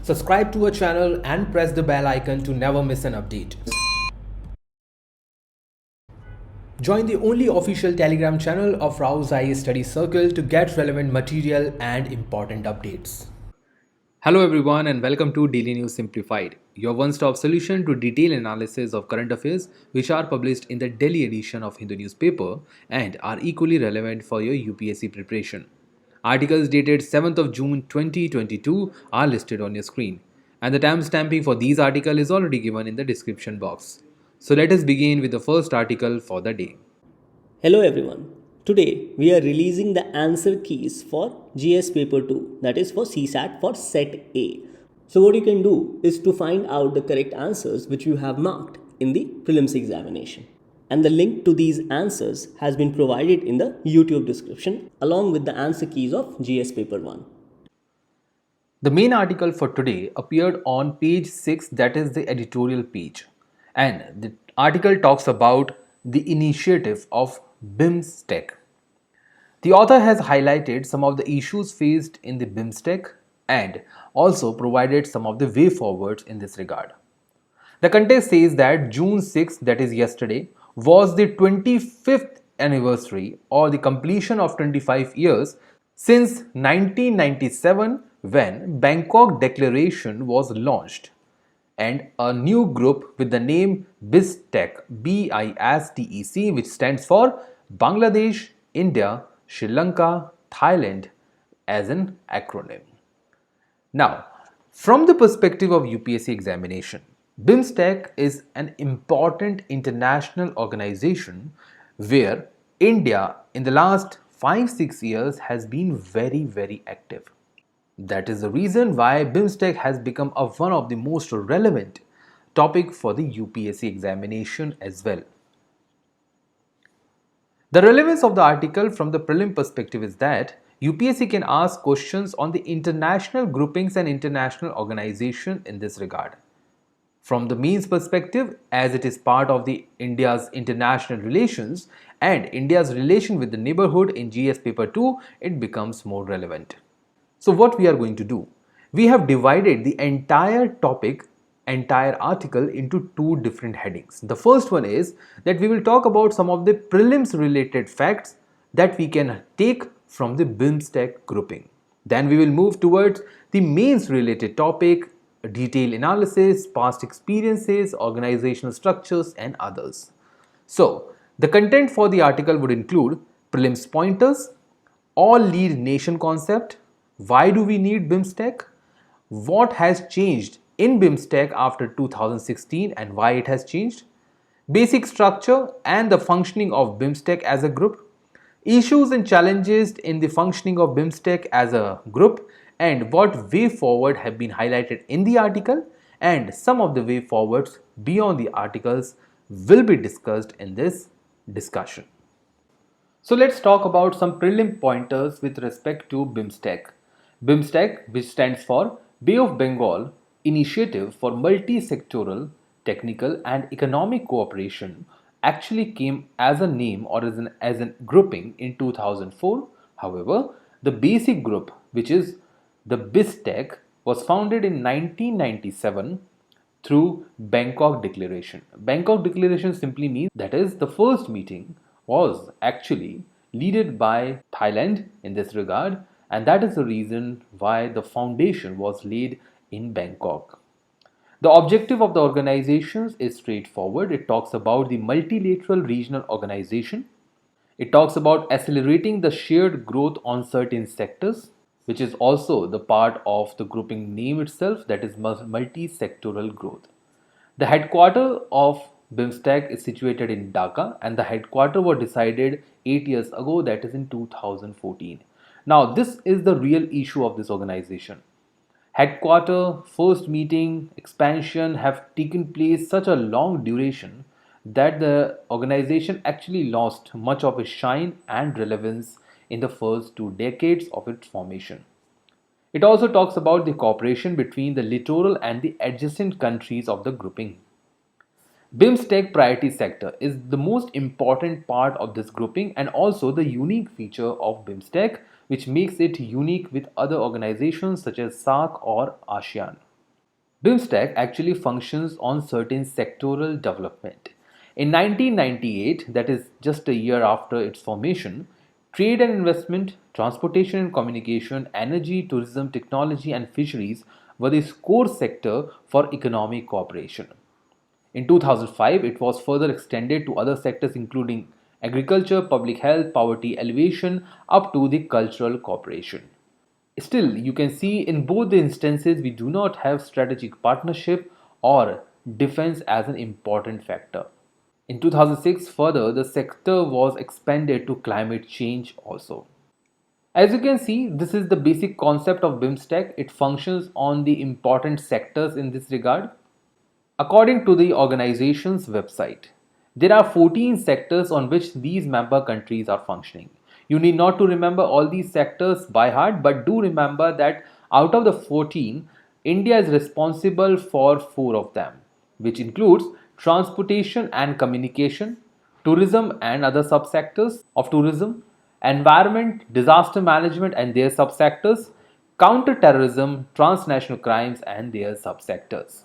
Subscribe to our channel and press the bell icon to never miss an update. Join the only official Telegram channel of Rao's IAS Study Circle to get relevant material and important updates. Hello everyone and welcome to Daily News Simplified, your one-stop solution to detailed analysis of current affairs which are published in the daily edition of Hindu newspaper and are equally relevant for your UPSC preparation. Articles dated 7th of June 2022 are listed on your screen, and the timestamping for these articles is already given in the description box. So let us begin with the first article for the day. Hello everyone. Today we are releasing the answer keys for GS paper 2, that is for CSAT for set A. So what you can do is to find out the correct answers which you have marked in the prelims examination. And the link to these answers has been provided in the YouTube description along with the answer keys of GS paper 1. The main article for today appeared on page 6, that is the editorial page. And the article talks about the initiative of BIMSTEC. The author has highlighted some of the issues faced in the BIMSTEC and also provided some of the way forwards in this regard. The context says that June 6th, that is yesterday, was the 25th anniversary or the completion of 25 years since 1997 when Bangkok Declaration was launched, and a new group with the name BIMSTEC, BISTEC, which stands for Bangladesh, India, Sri Lanka, Thailand as an acronym. Now, from the perspective of UPSC examination, BIMSTEC is an important international organization where India in the last 5-6 years has been very active. That is the reason why BIMSTEC has become one of the most relevant topic for the UPSC examination as well. The relevance of the article from the prelim perspective is that UPSC can ask questions on the international groupings and international organization in this regard. From the means perspective, as it is part of the India's international relations and India's relation with the neighborhood in GS paper 2, it becomes more relevant. So what we are going to do? We have divided the entire topic, entire article into two different headings. The first one is that we will talk about some of the prelims related facts that we can take from the BIMSTEC grouping. Then we will move towards the mains related topic, detailed analysis, past experiences, organizational structures and others. So the content for the article would include prelims pointers, all lead nation concept, why do we need BIMSTEC, what has changed in BIMSTEC after 2016 and why it has changed, basic structure and the functioning of BIMSTEC as a group, issues and challenges in the functioning of BIMSTEC as a group, and what way forward have been highlighted in the article, and some of the way forwards beyond the articles will be discussed in this discussion. So let's talk about some prelim pointers with respect to BIMSTEC. BIMSTEC, which stands for Bay of Bengal Initiative for Multi-Sectoral, Technical and Economic Cooperation, actually came as a name or as a grouping in 2004. However, the basic group, which is the BIMSTEC, was founded in 1997 through Bangkok Declaration. Bangkok Declaration simply means that is the first meeting was actually led by Thailand in this regard, and that is the reason why the foundation was laid in Bangkok. The objective of the organizations is straightforward. It talks about the multilateral regional organization. It talks about accelerating the shared growth on certain sectors, which is also the part of the grouping name itself, that is multi-sectoral growth. The headquarters of BIMSTEC is situated in Dhaka, and the headquarters were decided 8 years ago, that is in 2014. Now, this is the real issue of this organization. Headquarter, first meeting, expansion have taken place such a long duration that the organization actually lost much of its shine and relevance in the first 2 decades of its formation. It also talks about the cooperation between the littoral and the adjacent countries of the grouping. BIMSTEC priority sector is the most important part of this grouping and also the unique feature of BIMSTEC, which makes it unique with other organizations such as SAARC or ASEAN. BIMSTEC actually functions on certain sectoral development. In 1998, that is just a year after its formation, trade and investment, transportation and communication, energy, tourism, technology, and fisheries were the core sector for economic cooperation. In 2005, it was further extended to other sectors including agriculture, public health, poverty alleviation, up to the cultural cooperation. Still, you can see in both the instances we do not have strategic partnership or defense as an important factor. In 2006, further, the sector was expanded to climate change also. As you can see, this is the basic concept of BIMSTEC. It functions on the important sectors in this regard. According to the organization's website, there are 14 sectors on which these member countries are functioning. You need not to remember all these sectors by heart, but do remember that out of the 14, India is responsible for 4 of them, which includes transportation and communication, tourism and other subsectors of tourism, environment, disaster management and their subsectors, counter-terrorism, transnational crimes and their subsectors.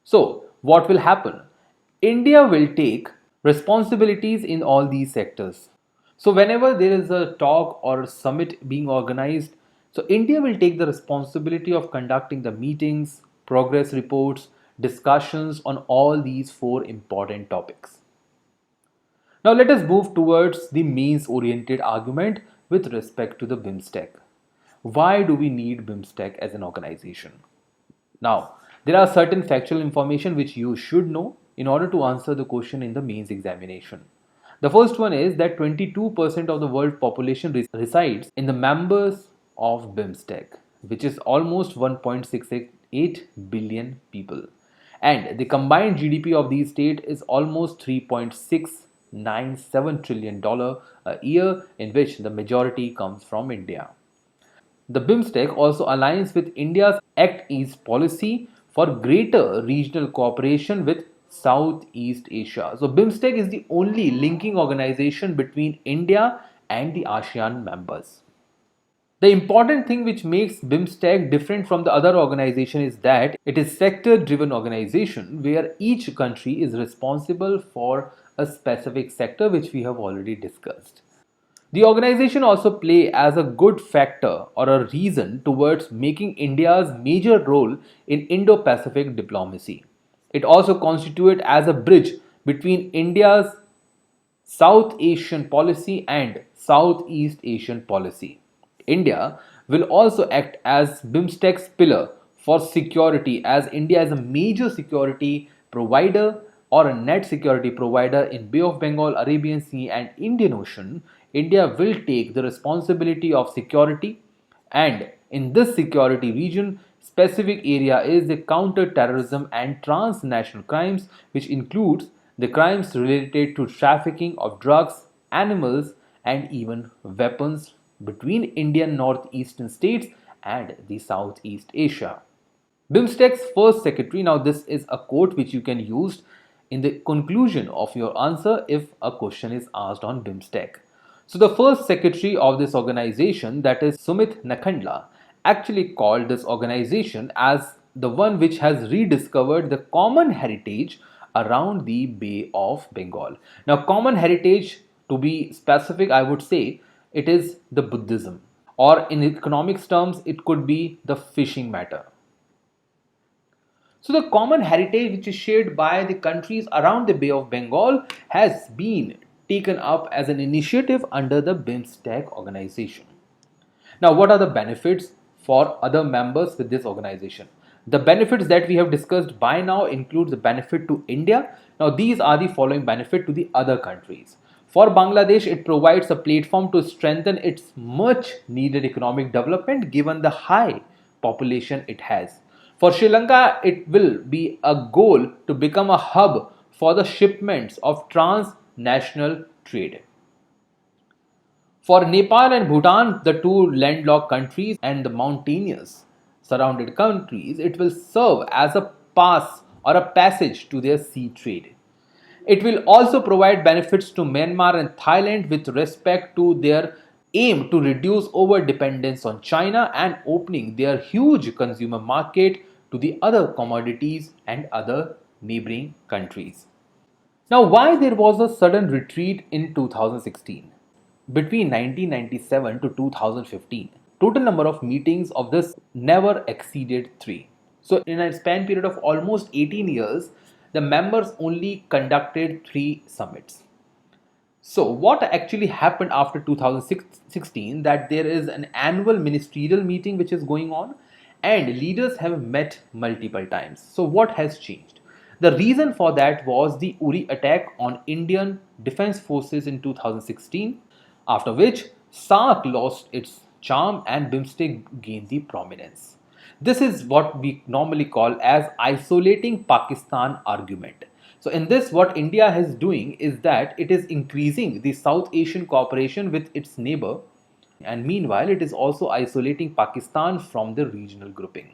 So, what will happen? India will take responsibilities in all these sectors. So, whenever there is a talk or summit being organized, so India will take the responsibility of conducting the meetings, progress reports, discussions on all these 4 important topics. Now, let us move towards the means oriented argument with respect to the BIMSTEC. Why do we need BIMSTEC as an organization? Now, there are certain factual information which you should know in order to answer the question in the mains examination. The first one is that 22% of the world population resides in the members of BIMSTEC, which is almost 1.68 billion people. And the combined GDP of these states is almost $3.697 trillion a year, in which the majority comes from India. The BIMSTEC also aligns with India's Act East policy for greater regional cooperation with Southeast Asia. So, BIMSTEC is the only linking organization between India and the ASEAN members. The important thing which makes BIMSTEC different from the other organization is that it is sector-driven organization where each country is responsible for a specific sector which we have already discussed. The organization also play as a good factor or a reason towards making India's major role in Indo-Pacific diplomacy. It also constitutes as a bridge between India's South Asian policy and Southeast Asian policy. India will also act as BIMSTEC's pillar for security, as India is a major security provider or a net security provider in Bay of Bengal, Arabian Sea and Indian Ocean. India will take the responsibility of security, and in this security region, specific area is the counter-terrorism and transnational crimes, which includes the crimes related to trafficking of drugs, animals and even weapons between Indian northeastern states and the Southeast Asia. BIMSTEC's first secretary, now this is a quote which you can use in the conclusion of your answer if a question is asked on BIMSTEC. So the first secretary of this organization, that is Sumit Nakhandla, actually called this organization as the one which has rediscovered the common heritage around the Bay of Bengal. Now, common heritage, to be specific, I would say it is the Buddhism, or in economics terms, it could be the fishing matter. So the common heritage which is shared by the countries around the Bay of Bengal has been taken up as an initiative under the BIMSTEC organization. Now, what are the benefits for other members with this organization? The benefits that we have discussed by now include the benefit to India. Now, these are the following benefit to the other countries. For Bangladesh, it provides a platform to strengthen its much needed economic development given the high population it has. For Sri Lanka, it will be a goal to become a hub for the shipments of transnational trade. For Nepal and Bhutan, the two landlocked countries and the mountainous surrounded countries, it will serve as a pass or a passage to their sea trade. It will also provide benefits to Myanmar and Thailand with respect to their aim to reduce over dependence on China and opening their huge consumer market to the other commodities and other neighboring countries. Now, why there was a sudden retreat in 2016? Between 1997 to 2015, total number of meetings of this never exceeded 3. So, in a span period of almost 18 years, the members only conducted 3 summits. So, what actually happened after 2016, that there is an annual ministerial meeting which is going on and leaders have met multiple times. So, what has changed? The reason for that was the Uri attack on Indian Defense Forces in 2016, after which SARC lost its charm and BIMSTEC gained the prominence. This is what we normally call as isolating Pakistan argument. So in this, what India is doing is that it is increasing the South Asian cooperation with its neighbor, and meanwhile it is also isolating Pakistan from the regional grouping.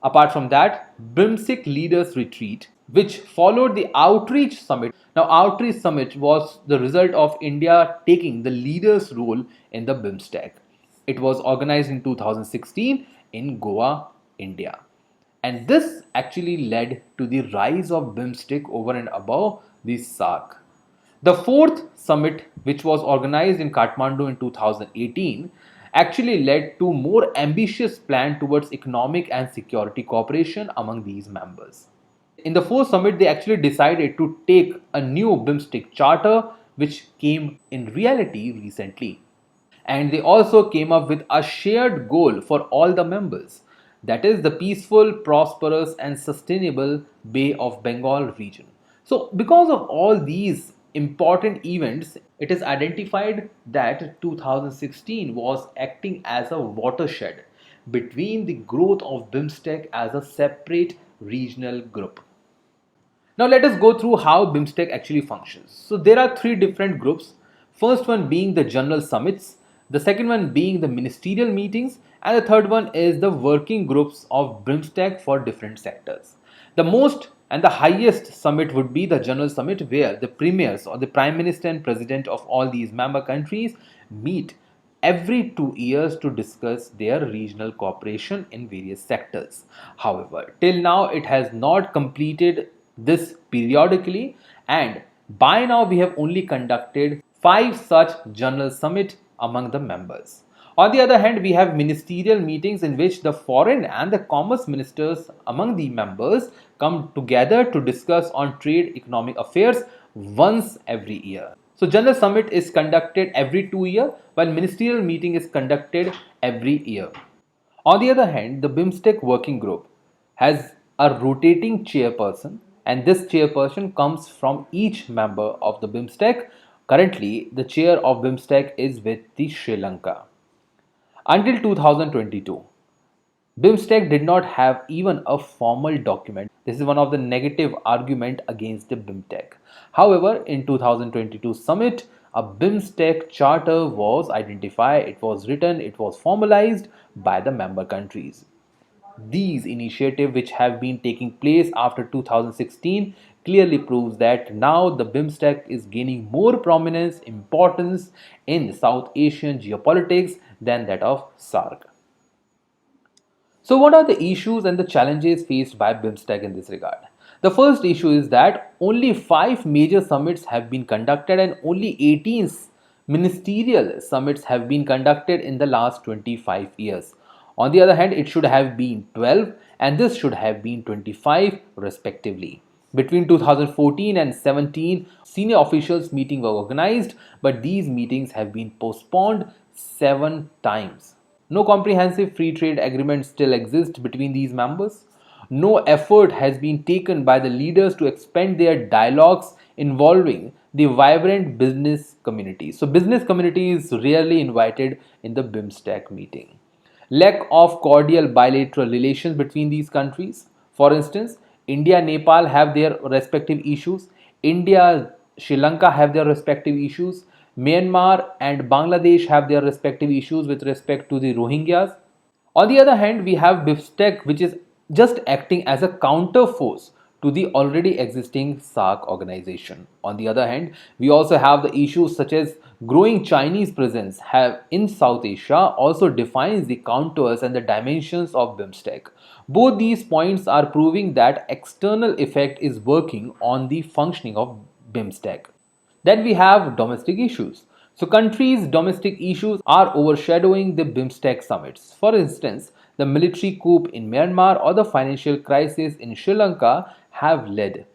Apart from that, BIMSTEC leaders retreat, which followed the outreach summit. Now, outreach summit was the result of India taking the leaders role in the BIMSTEC. It was organized in 2016 in Goa, India. And this actually led to the rise of BIMSTEC over and above the SARC. The fourth summit, which was organized in Kathmandu in 2018, actually led to more ambitious plan towards economic and security cooperation among these members. In the fourth summit, they actually decided to take a new BIMSTEC charter, which came in reality recently. And they also came up with a shared goal for all the members, that is the peaceful, prosperous and sustainable Bay of Bengal region. So because of all these important events, it is identified that 2016 was acting as a watershed between the growth of BIMSTEC as a separate regional group. Now let us go through how BIMSTEC actually functions. So there are 3 different groups. First one being the general summits, the second one being the ministerial meetings, and the third one is the working groups of BIMSTEC for different sectors. The most and the highest summit would be the general summit, where the premiers or the prime minister and president of all these member countries meet every 2 years to discuss their regional cooperation in various sectors. However, till now it has not completed this periodically, and by now we have only conducted 5 such general summit among the members. On the other hand, we have ministerial meetings in which the foreign and the commerce ministers among the members come together to discuss on trade economic affairs once every year. So general summit is conducted every 2 years, while ministerial meeting is conducted every year. On the other hand, the BIMSTEC working group has a rotating chairperson, and this chairperson comes from each member of the BIMSTEC. Currently, the chair of BIMSTEC is with the Sri Lanka. Until 2022, BIMSTEC did not have even a formal document. This is one of the negative argument against the BIMSTEC. However, in 2022 summit, a BIMSTEC charter was identified, it was written, it was formalized by the member countries. These initiatives which have been taking place after 2016 clearly proves that now the BIMSTEC is gaining more prominence, importance in South Asian geopolitics than that of SARC. So what are the issues and the challenges faced by BIMSTEC in this regard? The first issue is that only 5 major summits have been conducted and only 18 ministerial summits have been conducted in the last 25 years. On the other hand, it should have been 12 and this should have been 25 respectively. Between 2014 and 17, senior officials meetings were organized, but these meetings have been postponed 7 times. No comprehensive free trade agreement still exists between these members. No effort has been taken by the leaders to expand their dialogues involving the vibrant business community. So business community is rarely invited in the BIMSTEC meeting. Lack of cordial bilateral relations between these countries. For instance, India and Nepal have their respective issues. India, Sri Lanka have their respective issues. Myanmar and Bangladesh have their respective issues with respect to the Rohingyas. On the other hand, we have BIMSTEC, which is just acting as a counter force to the already existing SAARC organization. On the other hand, we also have the issues such as growing Chinese presence have in South Asia also defines the contours and the dimensions of BIMSTEC. Both these points are proving that external effect is working on the functioning of BIMSTEC. Then we have domestic issues. So countries' domestic issues are overshadowing the BIMSTEC summits. For instance, the military coup in Myanmar or the financial crisis in Sri Lanka have led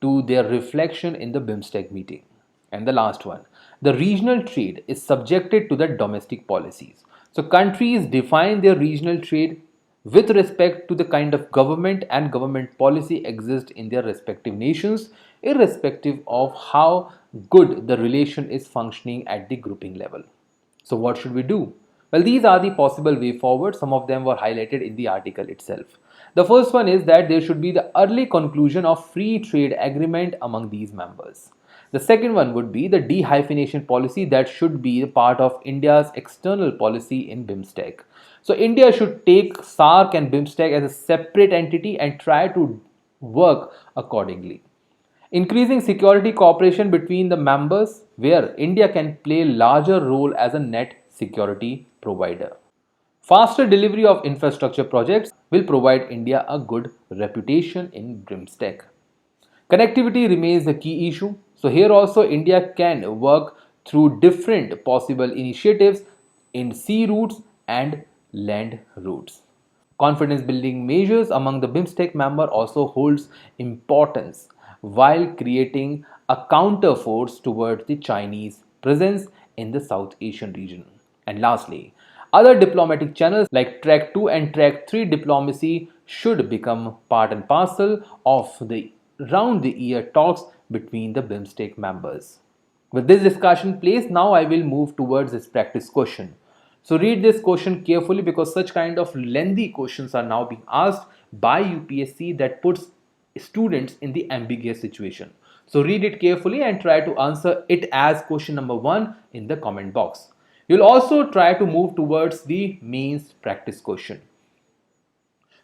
to their reflection in the BIMSTEC meeting. And the last one, the regional trade is subjected to the domestic policies. So countries define their regional trade with respect to the kind of government and government policy exist in their respective nations, irrespective of how good the relation is functioning at the grouping level. So what should we do? Well, these are the possible way forward. Some of them were highlighted in the article itself. The first one is that there should be the early conclusion of free trade agreement among these members. The second one would be the de-hyphenation policy that should be a part of India's external policy in BIMSTEC. So India should take SAARC and BIMSTEC as a separate entity and try to work accordingly. Increasing security cooperation between the members where India can play a larger role as a net security provider. Faster delivery of infrastructure projects will provide India a good reputation in BIMSTEC. Connectivity remains the key issue. So here also India can work through different possible initiatives in sea routes and land routes. Confidence building measures among the BIMSTEC member also holds importance while creating a counter force towards the Chinese presence in the South Asian region. And lastly, other diplomatic channels like Track 2 and Track 3 diplomacy should become part and parcel of the round the year talks between the BIMSTEC members. With this discussion placed, now I will move towards this practice question. So read this question carefully because such kind of lengthy questions are now being asked by UPSC that puts students in the ambiguous situation. So read it carefully and try to answer it as question number 1 in the comment box. You'll also try to move towards the mains practice question.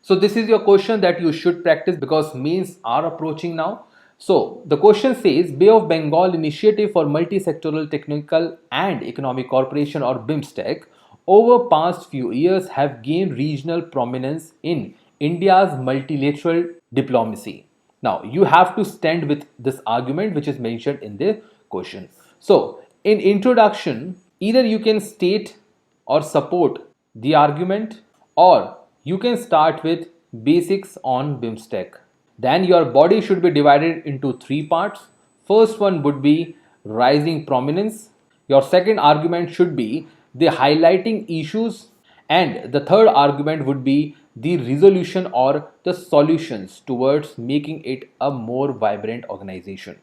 So this is your question that you should practice because mains are approaching now. So the question says Bay of Bengal Initiative for Multi-Sectoral Technical and Economic Cooperation or BIMSTEC over past few years have gained regional prominence in India's multilateral diplomacy. Now you have to stand with this argument which is mentioned in the question. So in introduction, either you can state or support the argument or you can start with basics on BIMSTEC. Then your body should be divided into 3 parts. First one would be rising prominence. Your second argument should be the highlighting issues. And the third argument would be the resolution or the solutions towards making it a more vibrant organization.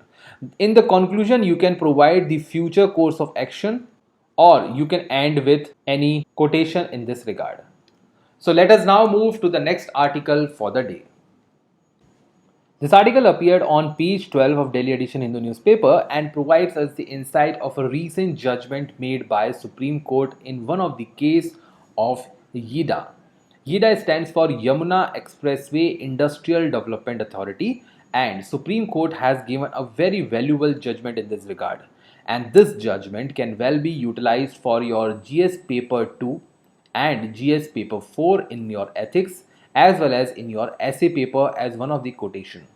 In the conclusion, you can provide the future course of action or you can end with any quotation in this regard. So let us now move to the next article for the day. This article appeared on page 12 of Delhi edition Hindu newspaper and provides us the insight of a recent judgment made by Supreme Court in one of the case of YEIDA. YEIDA stands for Yamuna Expressway Industrial Development Authority and Supreme Court has given a very valuable judgment in this regard. And this judgment can well be utilized for your GS paper 2 and GS paper 4 in your ethics as well as in your essay paper as one of the quotation.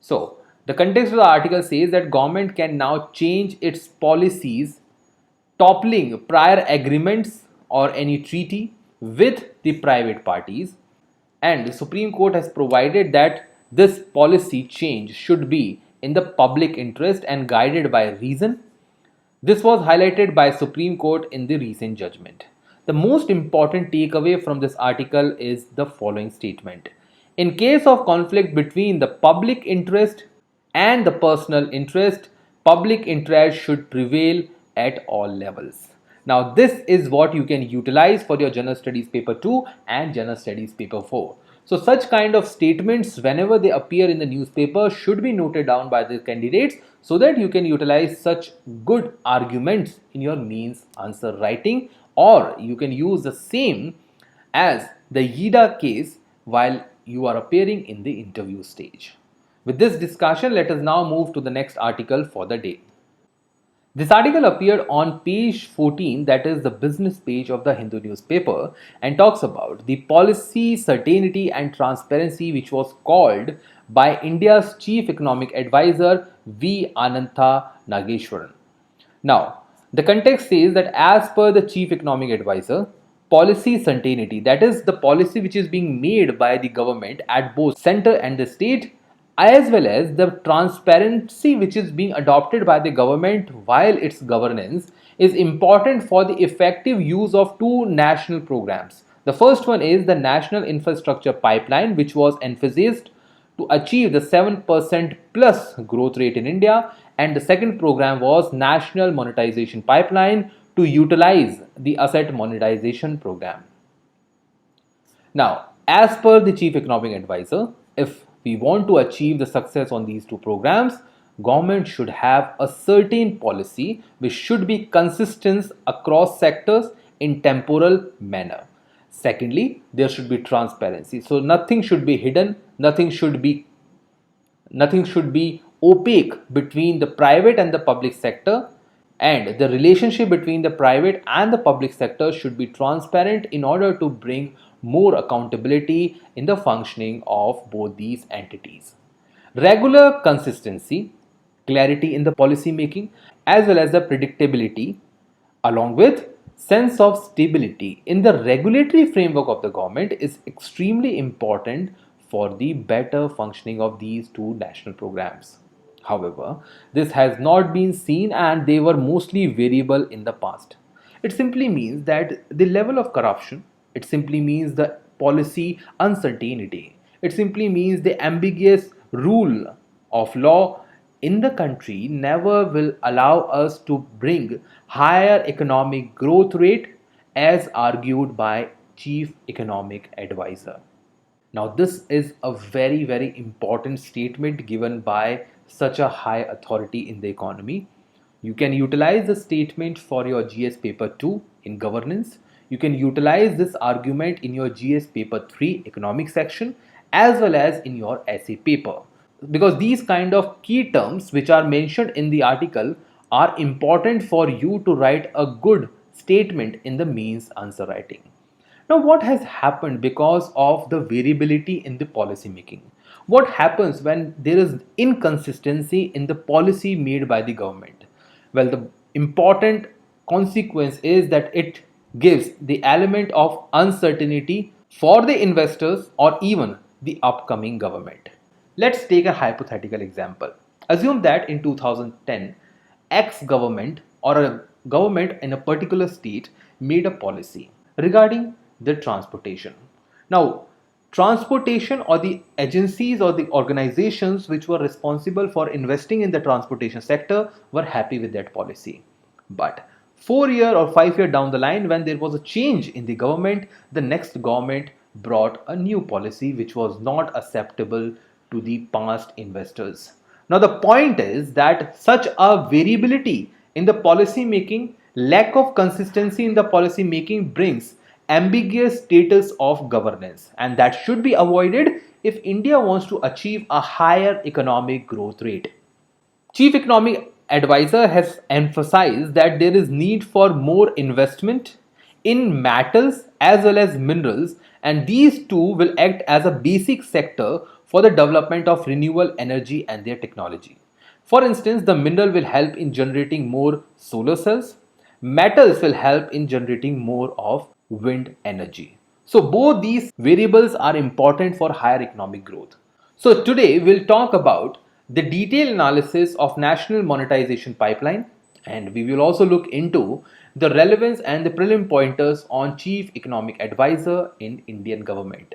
So, the context of the article says that government can now change its policies toppling prior agreements or any treaty with the private parties, and the Supreme Court has provided that this policy change should be in the public interest and guided by reason. This was highlighted by Supreme Court in the recent judgment. The most important takeaway from this article is the following statement. In case of conflict between the public interest and the personal interest, public interest should prevail at all levels. Now this is what you can utilize for your General Studies paper 2 and General Studies paper 4. So such kind of statements whenever they appear in the newspaper should be noted down by the candidates so that you can utilize such good arguments in your means answer writing, or you can use the same as the YEIDA case while you are appearing in the interview stage. With this discussion, let us now move to the next article for the day. This article appeared on page 14, that is the business page of the Hindu newspaper, and talks about the policy certainty and transparency which was called by India's Chief Economic Advisor V. Anantha Nageshwaran. Now, the context says that as per the Chief Economic Advisor, policy certainty, that is the policy which is being made by the government at both center and the state, as well as the transparency which is being adopted by the government while its governance, is important for the effective use of two national programs. The first one is the National Infrastructure Pipeline, which was emphasized to achieve the 7% plus growth rate in India, and the second program was National Monetization Pipeline to utilize the asset monetization program. Now, as per the Chief Economic Advisor, if we want to achieve the success on these two programs, government should have a certain policy which should be consistent across sectors in temporal manner. Secondly, there should be transparency. So nothing should be hidden, nothing should be opaque between the private and the public sector, and the relationship between the private and the public sector should be transparent in order to bring more accountability in the functioning of both these entities. Regular consistency, clarity in the policy making, as well as the predictability, along with sense of stability in the regulatory framework of the government, is extremely important for the better functioning of these two national programs. However, this has not been seen and they were mostly variable in the past. It simply means that the level of corruption, it simply means the policy uncertainty, it simply means the ambiguous rule of law in the country never will allow us to bring higher economic growth rate as argued by Chief Economic Advisor. Now, this is a very, very important statement given by such a high authority in the economy. You can utilize the statement for your GS paper 2 in governance. You can utilize this argument in your GS paper 3 economic section as well as in your essay paper, because these kind of key terms which are mentioned in the article are important for you to write a good statement in the mains answer writing. Now, what has happened because of the variability in the policy making? What happens when there is inconsistency in the policy made by the government? Well, the important consequence is that it gives the element of uncertainty for the investors or even the upcoming government. Let's take a hypothetical example. Assume that in 2010, X government or a government in a particular state made a policy regarding the transportation. Now, transportation or the agencies or the organizations which were responsible for investing in the transportation sector were happy with that policy. But 4 year or 5 year down the line, when there was a change in the government, the next government brought a new policy which was not acceptable to the past investors. Now, the point is that such a variability in the policy making, lack of consistency in the policy making brings ambiguous status of governance, and that should be avoided if India wants to achieve a higher economic growth rate. Chief Economic Advisor has emphasized that there is need for more investment in metals as well as minerals, and these two will act as a basic sector for the development of renewable energy and their technology. For instance, the mineral will help in generating more solar cells, metals will help in generating more of wind energy. So both these variables are important for higher economic growth. So today we'll talk about the detailed analysis of national monetization pipeline, and we will also look into the relevance and the prelim pointers on Chief Economic Advisor in Indian government.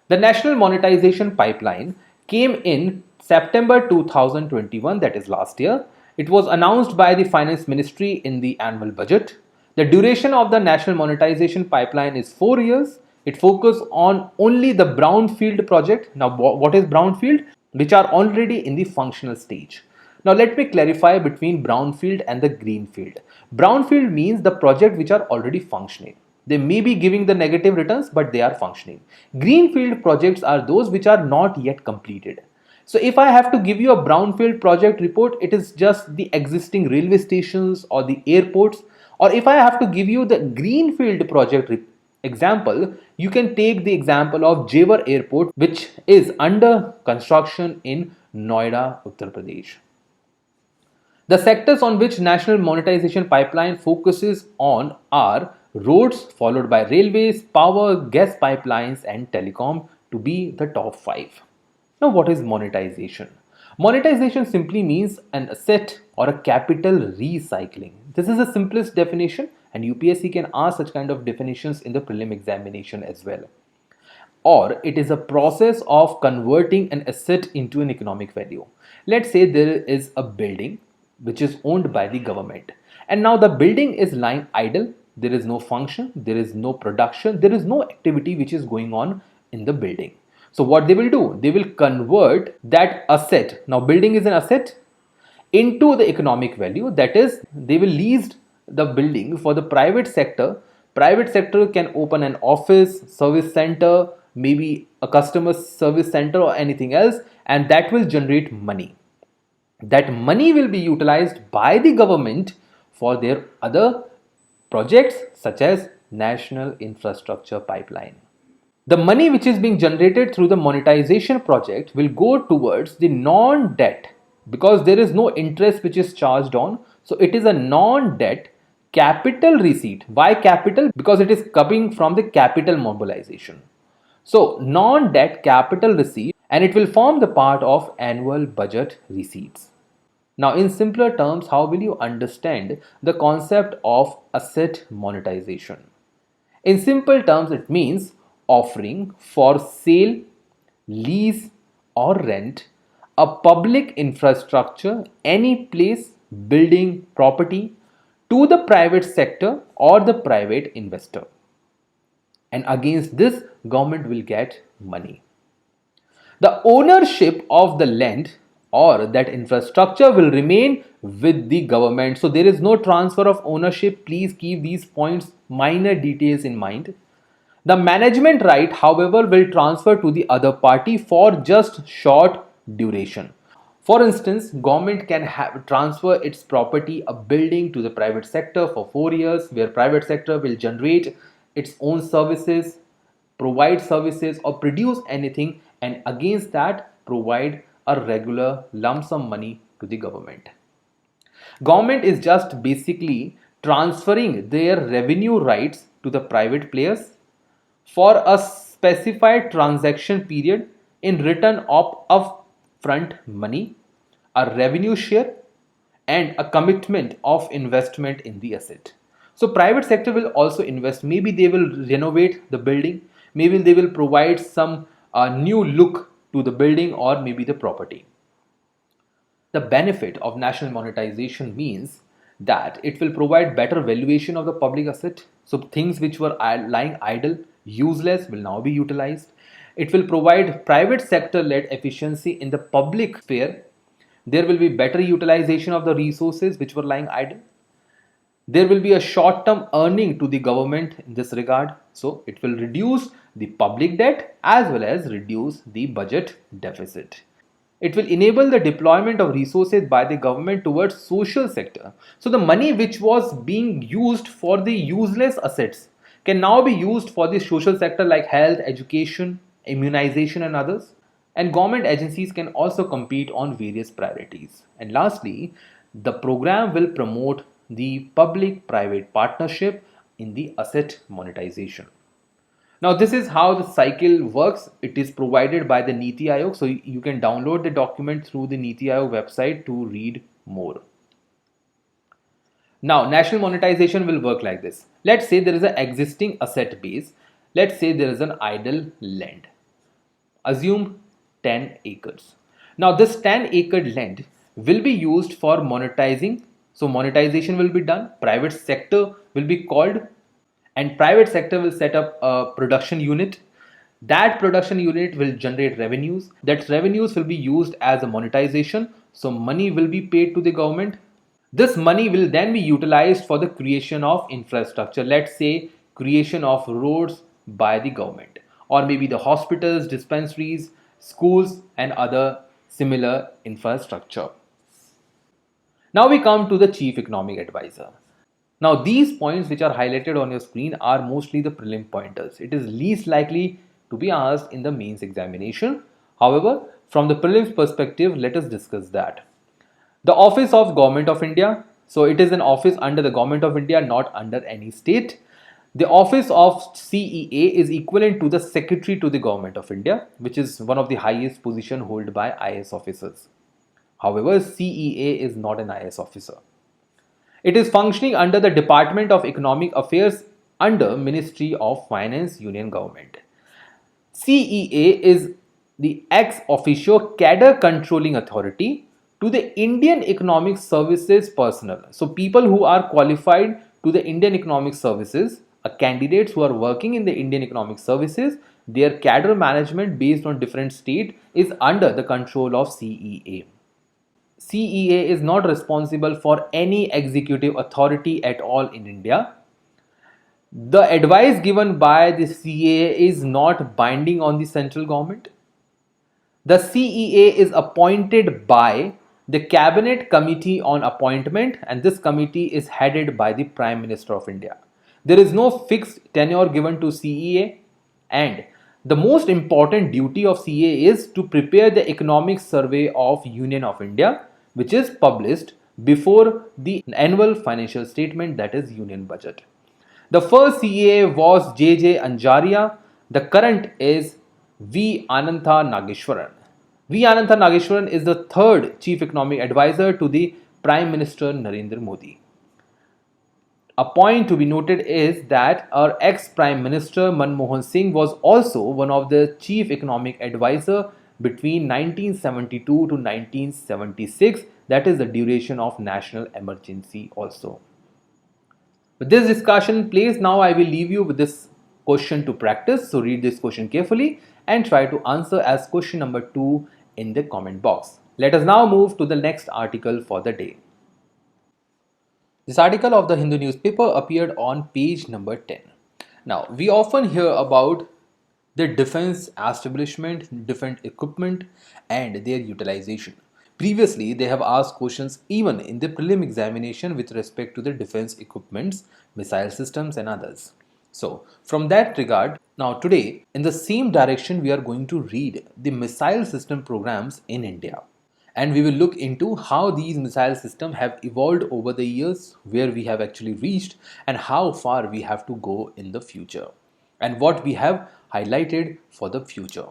The national monetization pipeline came in September 2021, that is last year. It was announced by the Finance Ministry in the annual budget. The duration of the national monetization pipeline is 4 years. It focuses on only the brownfield project. Now, what is brownfield? Which are already in the functional stage. Now, let me clarify between brownfield and the greenfield. Brownfield means the project which are already functioning. They may be giving the negative returns, but they are functioning. Greenfield projects are those which are not yet completed. So if I have to give you a brownfield project report, it is just the existing railway stations or the airports. Or if I have to give you the greenfield project example, you can take the example of Jewar Airport, which is under construction in Noida, Uttar Pradesh. The sectors on which national monetization pipeline focuses on are roads, followed by railways, power, gas pipelines, and telecom to be the top 5. Now, what is monetization? Monetization simply means an asset or a capital recycling. This is the simplest definition, and UPSC can ask such kind of definitions in the prelim examination as well. Or it is a process of converting an asset into an economic value. Let's say there is a building which is owned by the government, and now the building is lying idle. There is no function, there is no production, there is no activity which is going on in the building. So what they will do, they will convert that asset, now building is an asset, into the economic value. That is, they will lease the building for the private sector. Private sector can open an office, service center, maybe a customer service center or anything else, and that will generate money. That money will be utilized by the government for their other projects such as national infrastructure pipeline. The money which is being generated through the monetization project will go towards the non-debt, because there is no interest which is charged on. So it is a non-debt capital receipt. Why capital? Because it is coming from the capital mobilization. So non-debt capital receipt, and it will form the part of annual budget receipts. Now, in simpler terms, how will you understand the concept of asset monetization? In simple terms, it means offering for sale, lease, or rent a public infrastructure, any place, building, property, to the private sector or the private investor. And against this, government will get money. The ownership of the land or that infrastructure will remain with the government. So there is no transfer of ownership. Please keep these points, minor details in mind. The management right, however, will transfer to the other party for just short duration. For instance, government can transfer its property, a building, to the private sector for 4 years, where private sector will generate its own services, provide services, or produce anything, and against that provide a regular lump sum money to the government. Government is just basically transferring their revenue rights to the private players for a specified transaction period in return of upfront money, a revenue share, and a commitment of investment in the asset. So private sector will also invest. Maybe they will renovate the building, maybe they will provide some new look to the building or maybe the property. The benefit of national monetization means that it will provide better valuation of the public asset. So things which were lying idle, useless, will now be utilized. It will provide private sector led efficiency in the public sphere. There will be better utilization of the resources which were lying idle. There will be a short term earning to the government in this regard. So it will reduce the public debt as well as reduce the budget deficit. It will enable the deployment of resources by the government towards social sector. So the money which was being used for the useless assets can now be used for the social sector like health, education, immunization and others. And government agencies can also compete on various priorities. And lastly, the program will promote the public-private partnership in the asset monetization. Now, this is how the cycle works. It is provided by the Niti Aayog. So you can download the document through the Niti Aayog website to read more. Now, national monetization will work like this. Let's say there is an existing asset base. Let's say there is an idle land. Assume 10 acres. Now, this 10-acre land will be used for monetizing. So monetization will be done. Private sector will be called, and private sector will set up a production unit. That production unit will generate revenues. That revenues will be used as a monetization. So money will be paid to the government. This money will then be utilized for the creation of infrastructure. Let's say creation of roads by the government, or maybe the hospitals, dispensaries, schools, and other similar infrastructure. Now we come to the chief economic advisor. Now these points which are highlighted on your screen are mostly the prelim pointers. It is least likely to be asked in the mains examination. However, from the prelims perspective, let us discuss that. The Office of Government of India. So it is an office under the Government of India, not under any state. The Office of CEA is equivalent to the Secretary to the Government of India, which is one of the highest position held by IAS officers. However, CEA is not an IAS officer. It is functioning under the Department of Economic Affairs under Ministry of Finance, Union Government. CEA is the ex officio cadre controlling authority to the Indian Economic Services personnel. So people who are qualified to the Indian Economic Services, candidates who are working in the Indian Economic Services, their cadre management based on different state is under the control of CEA. CEA is not responsible for any executive authority at all in India. The advice given by the CEA is not binding on the central government. The CEA is appointed by the Cabinet Committee on Appointment, and this committee is headed by the Prime Minister of India. There is no fixed tenure given to CEA, and the most important duty of CEA is to prepare the economic survey of Union of India, which is published before the annual financial statement, that is Union Budget. The first CEA was J.J. Anjaria. The current is V. Anantha Nageshwaran. V. Anantha Nageshwaran is the third Chief Economic Advisor to the Prime Minister Narendra Modi. A point to be noted is that our ex-Prime Minister Manmohan Singh was also one of the Chief Economic Advisor between 1972 to 1976. That is the duration of national emergency also. With this discussion place, now I will leave you with this question to practice. So read this question carefully and try to answer as question number 2 in the comment box. Let us now move to the next article for the day. This article of the Hindu newspaper appeared on page number 10. Now, we often hear about the defense establishment, different equipment, and their utilization. Previously, they have asked questions even in the prelim examination with respect to the defense equipments, missile systems, and others. So, from that regard, now today, in the same direction, we are going to read the missile system programs in India. And we will look into how these missile systems have evolved over the years, where we have actually reached, and how far we have to go in the future, and what we have highlighted for the future.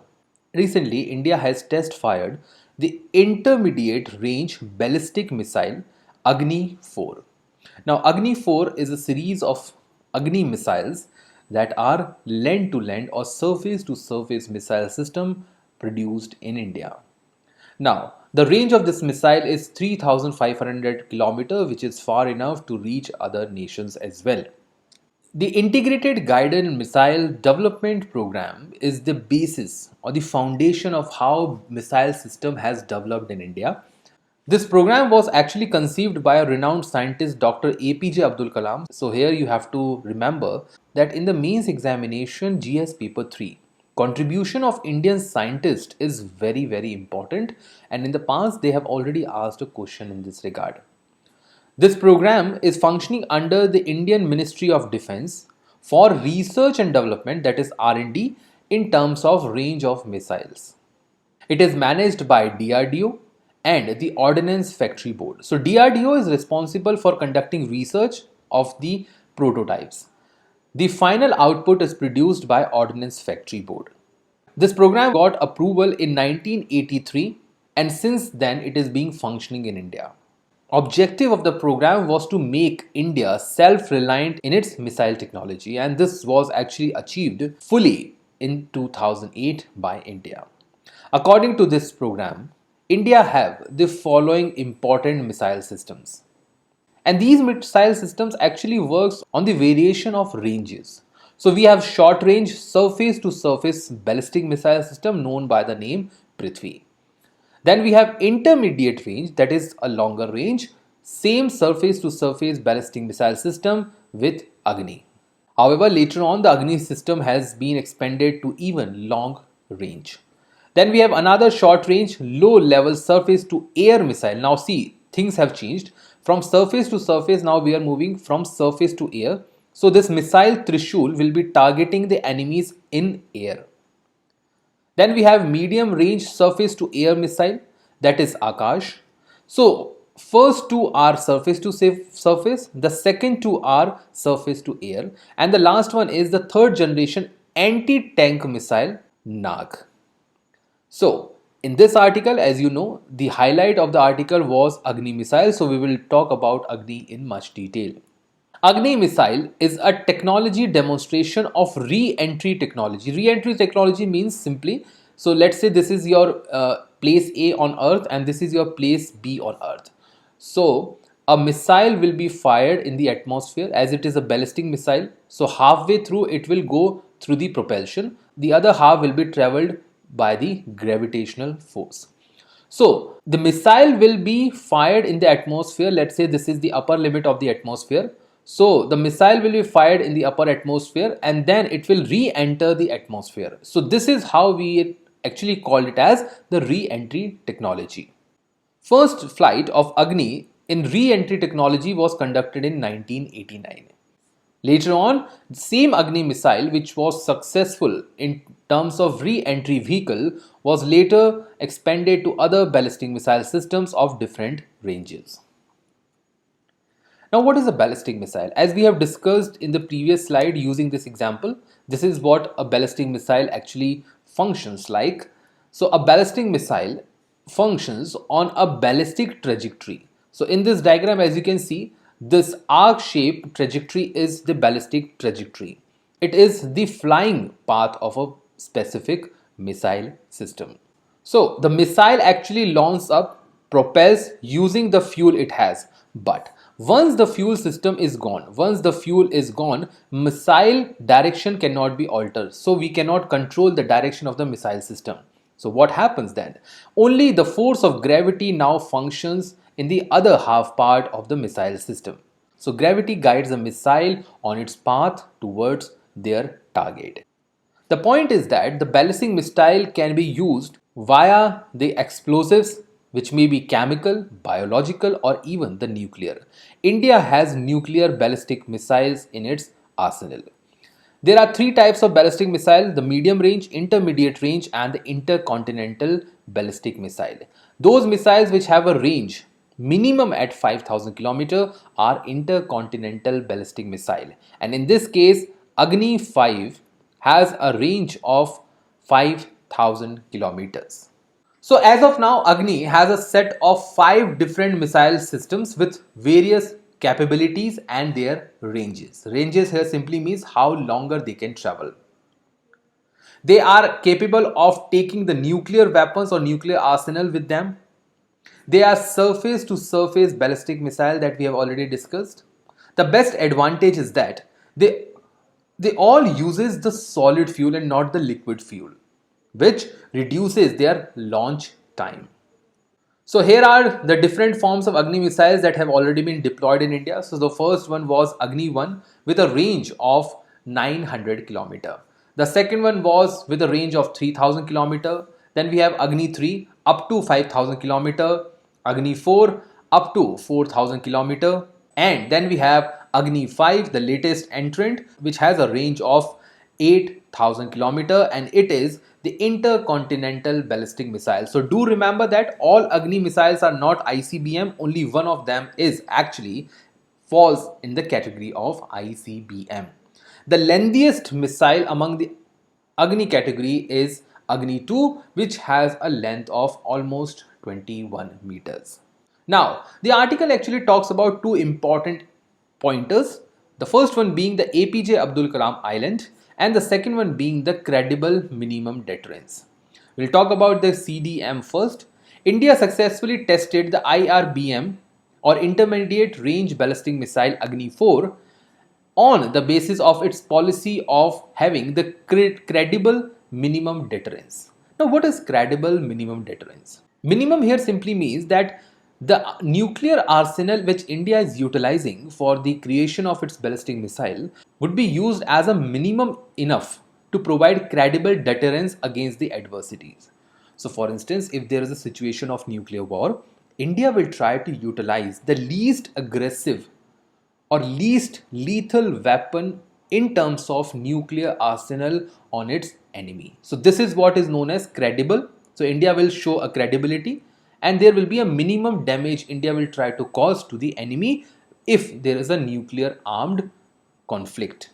Recently, India has test fired the intermediate range ballistic missile Agni 4. Now, Agni 4 is a series of Agni missiles that are land to land or surface to surface missile system produced in India. Now, the range of this missile is 3,500 km, which is far enough to reach other nations as well. The Integrated Guided Missile Development Program is the basis or the foundation of how missile system has developed in India. This program was actually conceived by a renowned scientist, Dr. APJ Abdul Kalam. So here you have to remember that in the mains examination GS paper 3, contribution of Indian scientists is very important, and in the past they have already asked a question in this regard. This program is functioning under the Indian Ministry of Defense for research and development, that is R&D, in terms of range of missiles. It is managed by DRDO and the Ordnance Factory Board. So DRDO is responsible for conducting research of the prototypes. The final output is produced by Ordnance Factory Board. This program got approval in 1983, and since then it is being functioning in India. Objective of the program was to make India self-reliant in its missile technology, and this was actually achieved fully in 2008 by India. According to this program, India have the following important missile systems. And these missile systems actually works on the variation of ranges. So we have short range surface to surface ballistic missile system known by the name Prithvi. Then we have intermediate range, that is a longer range, same surface to surface ballistic missile system with Agni. However, later on the Agni system has been expanded to even long range. Then we have another short range low level surface to air missile. Now see, things have changed from surface to surface. Now we are moving from surface to air. So this missile Trishul will be targeting the enemies in air. Then we have medium range surface to air missile, that is Akash. So first two are surface to surface, the second two are surface to air, and the last one is the third generation anti-tank missile Nag. So in this article, as you know, the highlight of the article was Agni missile. So we will talk about Agni in much detail. Agni missile is a technology demonstration of re-entry technology. Re-entry technology means simply, so let's say this is your place A on Earth and this is your place B on Earth. So a missile will be fired in the atmosphere as it is a ballistic missile. So halfway through it will go through the propulsion. The other half will be traveled by the gravitational force. So the missile will be fired in the atmosphere. Let's say this is the upper limit of the atmosphere. So the missile will be fired in the upper atmosphere and then it will re-enter the atmosphere. So this is how we actually call it as the re-entry technology. First flight of Agni in re-entry technology was conducted in 1989. Later on, the same Agni missile, which was successful in terms of re-entry vehicle, was later expanded to other ballistic missile systems of different ranges. Now, what is a ballistic missile? As we have discussed in the previous slide using this example, this is what a ballistic missile actually functions like. So, a ballistic missile functions on a ballistic trajectory. So, in this diagram, as you can see, this arc-shaped trajectory is the ballistic trajectory. It is the flying path of a specific missile system. So the missile actually launches up, propels using the fuel it has. But once the fuel is gone, missile direction cannot be altered. So we cannot control the direction of the missile system. So what happens then? Only the force of gravity now functions in the other half part of the missile system. So gravity guides the missile on its path towards their target. The point is that the ballistic missile can be used via the explosives, which may be chemical, biological, or even the nuclear. India has nuclear ballistic missiles in its arsenal. There are three types of ballistic missile: the medium range, intermediate range, and the intercontinental ballistic missile. Those missiles which have a range minimum at 5,000 km are intercontinental ballistic missile, and in this case Agni 5 has a range of 5,000 kilometers. So as of now, Agni has a set of 5 different missile systems with various capabilities and their ranges. Ranges here simply means how longer they can travel. They are capable of taking the nuclear weapons or nuclear arsenal with them. They are surface to surface ballistic missile that we have already discussed. The best advantage is that they all uses the solid fuel and not the liquid fuel, which reduces their launch time. So here are the different forms of Agni missiles that have already been deployed in India. So the first one was Agni 1 with a range of 900 km. The second one was with a range of 3000 km. Then we have Agni 3 up to 5000 km, Agni 4 up to 4000 km, and then we have Agni 5, the latest entrant, which has a range of 8,000 km, and it is the intercontinental ballistic missile. So do remember that all Agni missiles are not ICBM, only one of them is actually falls in the category of ICBM. The lengthiest missile among the Agni category is Agni 2, which has a length of almost 21 meters. Now, the article actually talks about two important pointers. The first one being the APJ Abdul Kalam Island, and the second one being the credible minimum deterrence. We'll talk about the CDM first. India successfully tested the IRBM or Intermediate Range Ballistic Missile Agni 4 on the basis of its policy of having the credible minimum deterrence. Now, what is credible minimum deterrence? Minimum here simply means that The nuclear arsenal which India is utilizing for the creation of its ballistic missile would be used as a minimum enough to provide credible deterrence against the adversities. So, for instance, if there is a situation of nuclear war, India will try to utilize the least aggressive or least lethal weapon in terms of nuclear arsenal on its enemy. So this is what is known as credible. So India will show a credibility, and there will be a minimum damage India will try to cause to the enemy if there is a nuclear armed conflict.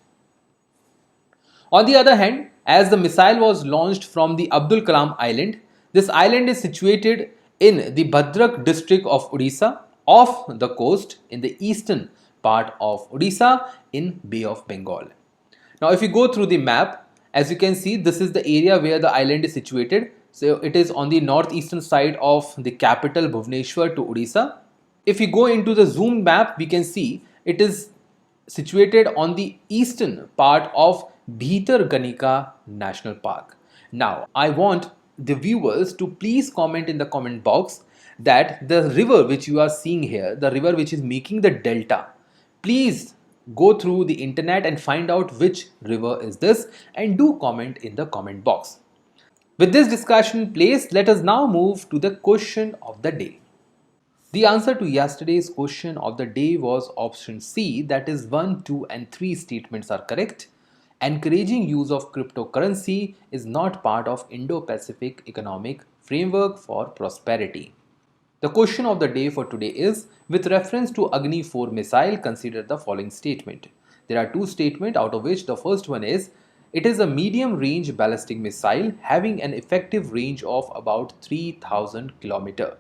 On the other hand, as the missile was launched from the Abdul Kalam Island, this island is situated in the Bhadrak district of Odisha, off the coast in the eastern part of Odisha in Bay of Bengal. Now, if you go through the map, as you can see, this is the area where the island is situated. So it is on the northeastern side of the capital Bhubaneswar to Odisha. If you go into the zoom map, we can see it is situated on the eastern part of Bhitarganika National Park. Now, I want the viewers to please comment in the comment box that the river which you are seeing here, the river which is making the delta, please go through the internet and find out which river is this, and do comment in the comment box. With this discussion in place, let us now move to the question of the day. The answer to yesterday's question of the day was option C, that is 1, 2 and 3 statements are correct. Encouraging use of cryptocurrency is not part of Indo-Pacific Economic Framework for Prosperity. The question of the day for today is, with reference to Agni 4 missile, consider the following statement. There are two statements, out of which the first one is, it is a medium range ballistic missile having an effective range of about 3000 km.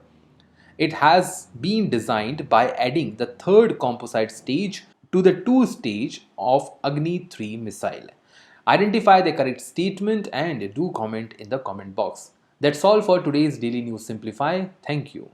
It has been designed by adding the third composite stage to the two stage of Agni 3 missile. Identify the correct statement and do comment in the comment box. That's all for today's Daily News Simplify. Thank you.